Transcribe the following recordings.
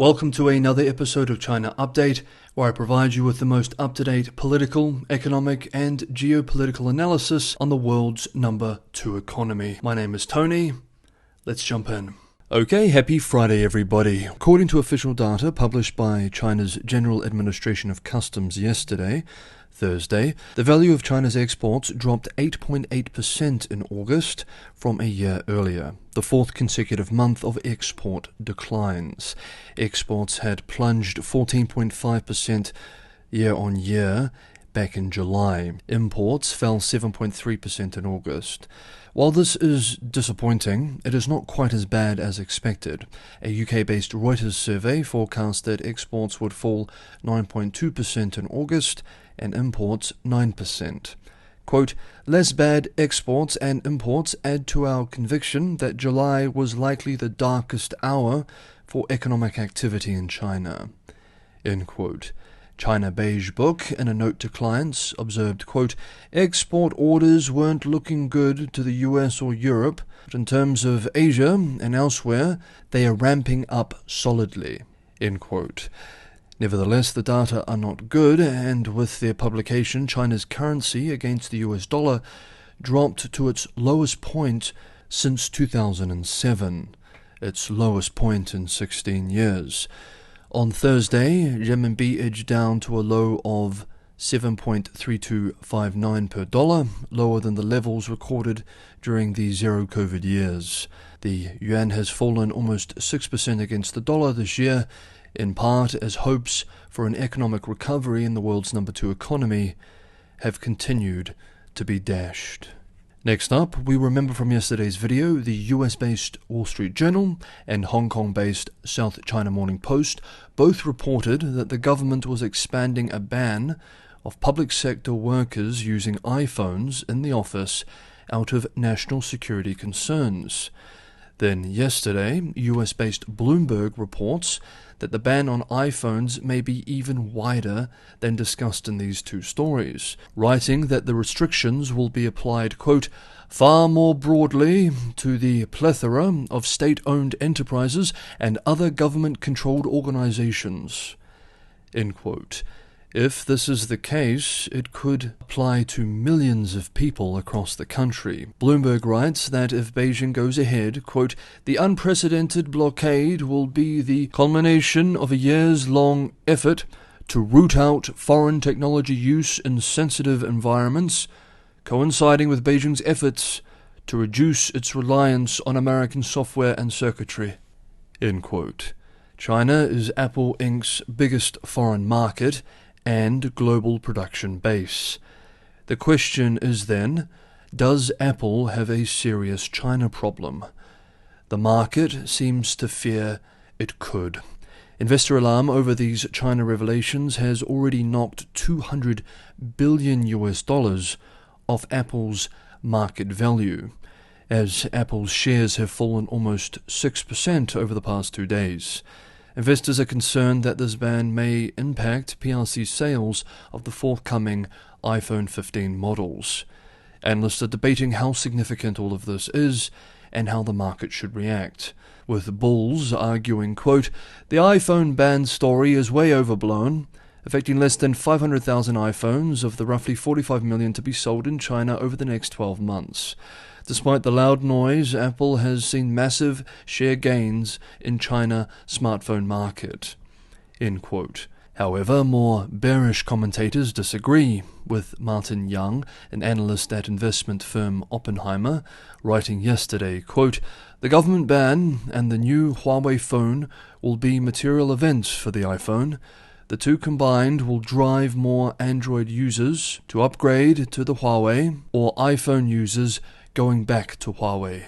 Welcome to another episode of China Update, where I provide you with the most up-to-date political, economic, and geopolitical analysis on the world's number 2 economy. My name is Tony. Let's jump in. Okay, happy Friday everybody. According to official data published by China's General Administration of Customs yesterday, Thursday, the value of China's exports dropped 8.8% in August from a year earlier, the fourth consecutive month of export declines. Exports had plunged 14.5% year-on-year back in July. Imports fell 7.3% in August. While this is disappointing, it is not quite as bad as expected. A UK-based Reuters survey forecast that exports would fall 9.2% in August and imports 9%. Quote, "Less bad exports and imports add to our conviction that July was likely the darkest hour for economic activity in China." End quote. China Beige Book, in a note to clients, observed, quote, "Export orders weren't looking good to the US or Europe, but in terms of Asia and elsewhere, they are ramping up solidly." End quote. Nevertheless, the data are not good, and with their publication, China's currency against the US dollar dropped to its lowest point since 2007, its lowest point in 16 years. On Thursday, renminbi edged down to a low of 7.3259 per dollar, lower than the levels recorded during the zero-COVID years. The yuan has fallen almost 6% against the dollar this year, in part as hopes for an economic recovery in the world's number 2 economy have continued to be dashed. Next up, we remember from yesterday's video, the US-based Wall Street Journal and Hong Kong-based South China Morning Post both reported that the government was expanding a ban of public sector workers using iPhones in the office out of national security concerns. Then yesterday, US-based Bloomberg reports that the ban on iPhones may be even wider than discussed in these two stories, writing that the restrictions will be applied, quote, "far more broadly to the plethora of state-owned enterprises and other government-controlled organizations," end quote. If this is the case, it could apply to millions of people across the country. Bloomberg writes that if Beijing goes ahead, quote, "the unprecedented blockade will be the culmination of a years-long effort to root out foreign technology use in sensitive environments, coinciding with Beijing's efforts to reduce its reliance on American software and circuitry," end quote. China is Apple Inc.'s biggest foreign market and global production base. The question is then, does Apple have a serious China problem? The market seems to fear it could. Investor alarm over these China revelations has already knocked $200 billion off Apple's market value, as Apple's shares have fallen almost 6% over the past 2 days. Investors are concerned that this ban may impact PRC sales of the forthcoming iPhone 15 models. Analysts are debating how significant all of this is and how the market should react, with bulls arguing, quote, "the iPhone ban story is way overblown, affecting less than 500,000 iPhones of the roughly 45 million to be sold in China over the next 12 months. Despite the loud noise, Apple has seen massive share gains in China smartphone market," end quote. However, more bearish commentators disagree, with Martin Young, an analyst at investment firm Oppenheimer, writing yesterday, quote, "the government ban and the new Huawei phone will be material events for the iPhone. The two combined will drive more Android users to upgrade to the Huawei or iPhone users going back to Huawei,"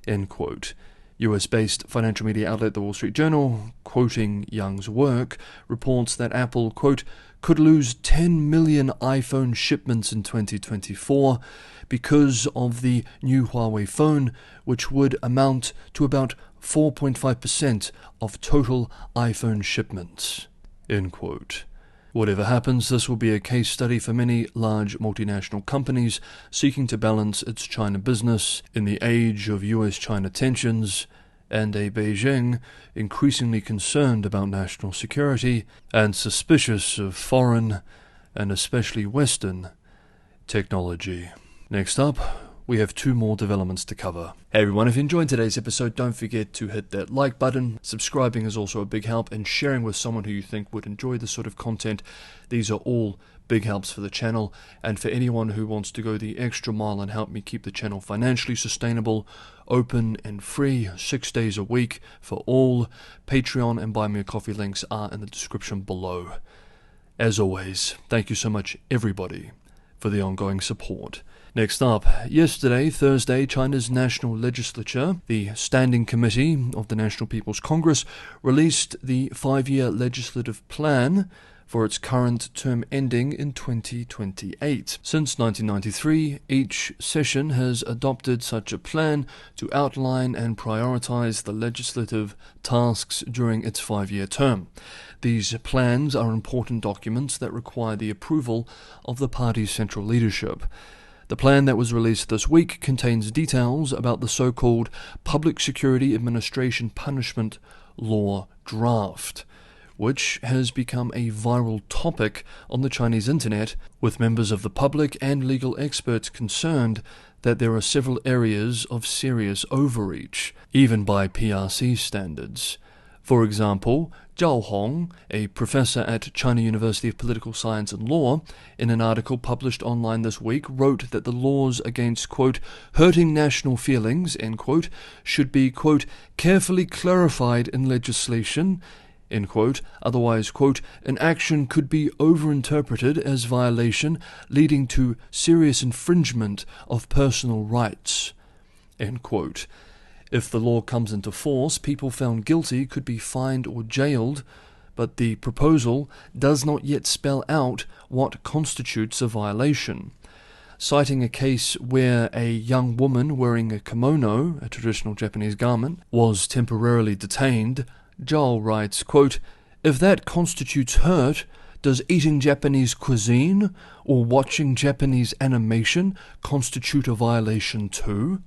end quote. US-based financial media outlet The Wall Street Journal, quoting Young's work, reports that Apple, quote, "could lose 10 million iPhone shipments in 2024 because of the new Huawei phone, which would amount to about 4.5% of total iPhone shipments," end quote. Whatever happens, this will be a case study for many large multinational companies seeking to balance its China business in the age of US-China tensions and a Beijing increasingly concerned about national security and suspicious of foreign, and especially Western, technology. Next up, we have 2 more developments to cover. Hey everyone, if you enjoyed today's episode, don't forget to hit that like button. Subscribing is also a big help, and sharing with someone who you think would enjoy this sort of content. These are all big helps for the channel, and for anyone who wants to go the extra mile and help me keep the channel financially sustainable, open and free 6 days a week for all, Patreon and Buy Me a Coffee links are in the description below. As always, thank you so much everybody for the ongoing support. Next up, yesterday, Thursday, China's National Legislature, the Standing Committee of the National People's Congress, released the 5-year legislative plan for its current term ending in 2028. Since 1993, each session has adopted such a plan to outline and prioritize the legislative tasks during its 5-year term. These plans are important documents that require the approval of the party's central leadership. The plan that was released this week contains details about the so-called Public Security Administration Punishment Law draft, which has become a viral topic on the Chinese internet, with members of the public and legal experts concerned that there are several areas of serious overreach, even by PRC standards. For example, Zhao Hong, a professor at China University of Political Science and Law, in an article published online this week, wrote that the laws against, quote, hurting national feelings, end quote, should be, quote, carefully clarified in legislation, end quote, otherwise, quote, an action could be overinterpreted as violation leading to serious infringement of personal rights, end quote. If the law comes into force, people found guilty could be fined or jailed, but the proposal does not yet spell out what constitutes a violation. Citing a case where a young woman wearing a kimono, a traditional Japanese garment, was temporarily detained, Zhao writes, quote, if that constitutes hurt, does eating Japanese cuisine or watching Japanese animation constitute a violation too?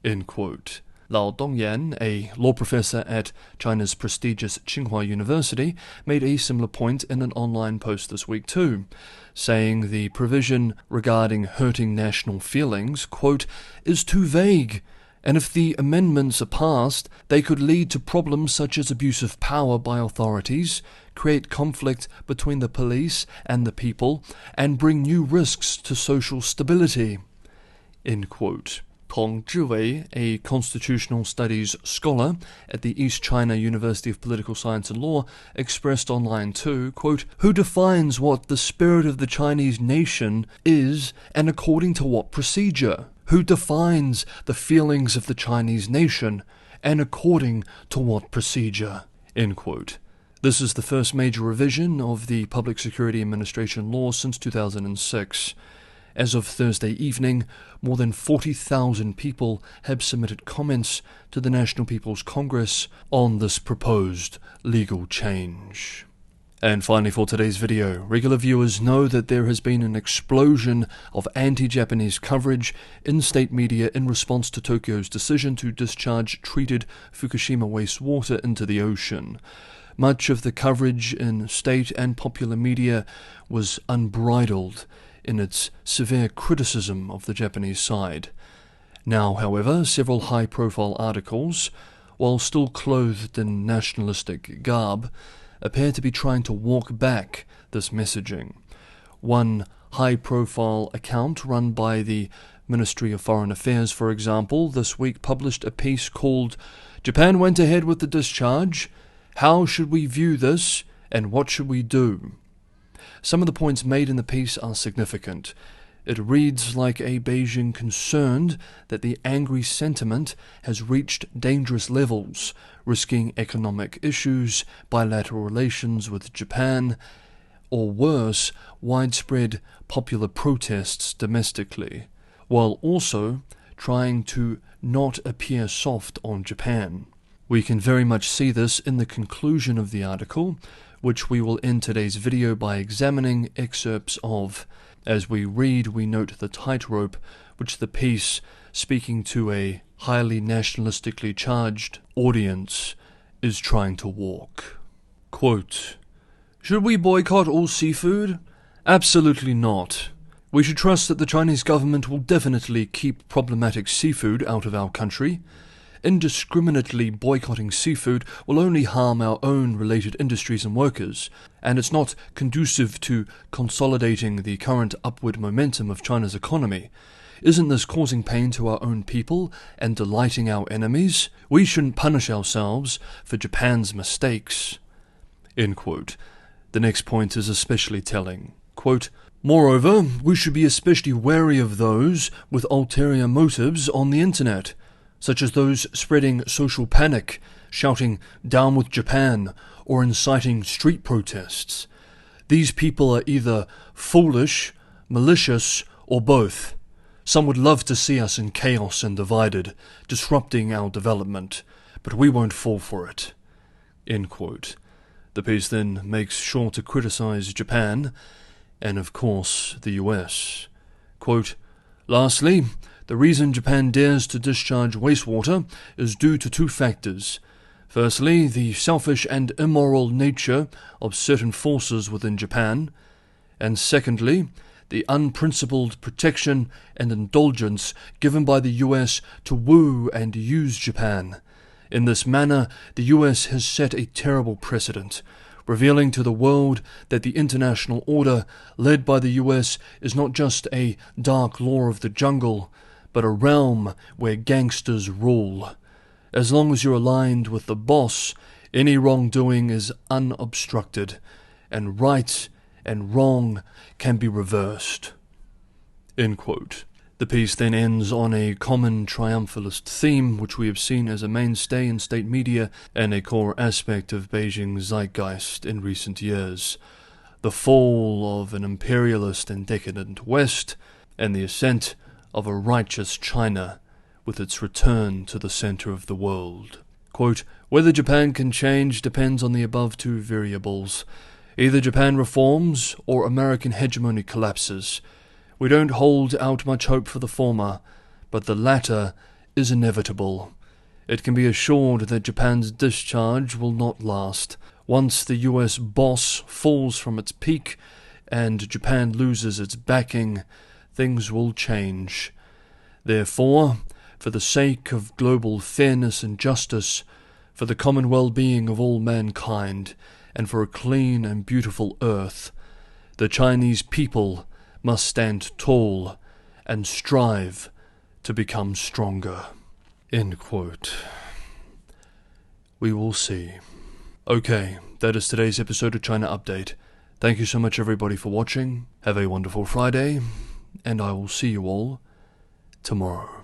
End quote. Lao Dongyan, a law professor at China's prestigious Tsinghua University, made a similar point in an online post this week too, saying the provision regarding hurting national feelings, quote, is too vague, and if the amendments are passed, they could lead to problems such as abuse of power by authorities, create conflict between the police and the people, and bring new risks to social stability, end quote. Tong Zhiwei, a constitutional studies scholar at the East China University of Political Science and Law, expressed online too, quote, who defines what the spirit of the Chinese nation is and according to what procedure? Who defines the feelings of the Chinese nation and according to what procedure? End quote. This is the first major revision of the Public Security Administration law since 2006. As of Thursday evening, more than 40,000 people have submitted comments to the National People's Congress on this proposed legal change. And finally for today's video, regular viewers know that there has been an explosion of anti-Japanese coverage in state media in response to Tokyo's decision to discharge treated Fukushima wastewater into the ocean. Much of the coverage in state and popular media was unbridled in its severe criticism of the Japanese side. Now, however, several high-profile articles, while still clothed in nationalistic garb, appear to be trying to walk back this messaging. One high-profile account run by the Ministry of Foreign Affairs, for example, this week published a piece called "Japan Went Ahead with the Discharge. How should we view this, and what should we do?" Some of the points made in the piece are significant. It reads like a Beijing concerned that the angry sentiment has reached dangerous levels, risking economic issues, bilateral relations with Japan, or worse, widespread popular protests domestically, while also trying to not appear soft on Japan. We can very much see this in the conclusion of the article, which we will end today's video by examining excerpts of. As we read, we note the tightrope which the piece speaking to a highly nationalistically charged audience, is trying to walk. Quote, "Should we boycott all seafood? Absolutely not. We should trust that the Chinese government will definitely keep problematic seafood out of our country. Indiscriminately boycotting seafood will only harm our own related industries and workers, and it's not conducive to consolidating the current upward momentum of China's economy. Isn't this causing pain to our own people and delighting our enemies? We shouldn't punish ourselves for Japan's mistakes." End quote. The next point is especially telling. Quote, "Moreover, we should be especially wary of those with ulterior motives on the internet, such as those spreading social panic, shouting 'down with Japan,' or inciting street protests. These people are either foolish, malicious, or both. Some would love to see us in chaos and divided, disrupting our development, but we won't fall for it." End quote. The piece then makes sure to criticize Japan, and of course the US. Quote, "Lastly, the reason Japan dares to discharge wastewater is due to two factors. Firstly, the selfish and immoral nature of certain forces within Japan, and secondly, the unprincipled protection and indulgence given by the US to woo and use Japan. In this manner, the US has set a terrible precedent, revealing to the world that the international order led by the US is not just a dark law of the jungle, but a realm where gangsters rule. As long as you're aligned with the boss, any wrongdoing is unobstructed, and right and wrong can be reversed." End quote. The piece then ends on a common triumphalist theme, which we have seen as a mainstay in state media and a core aspect of Beijing's zeitgeist in recent years: the fall of an imperialist and decadent West, and the ascent of a righteous China, with its return to the center of the world. Quote, "Whether Japan can change depends on the above two variables. Either Japan reforms or American hegemony collapses. We don't hold out much hope for the former, but the latter is inevitable. It can be assured that Japan's discharge will not last. Once the US boss falls from its peak and Japan loses its backing, things will change. Therefore, for the sake of global fairness and justice, for the common well-being of all mankind, and for a clean and beautiful earth, the Chinese people must stand tall and strive to become stronger." End quote. We will see. Okay, that is today's episode of China Update. Thank you so much everybody for watching. Have a wonderful Friday, and I will see you all tomorrow.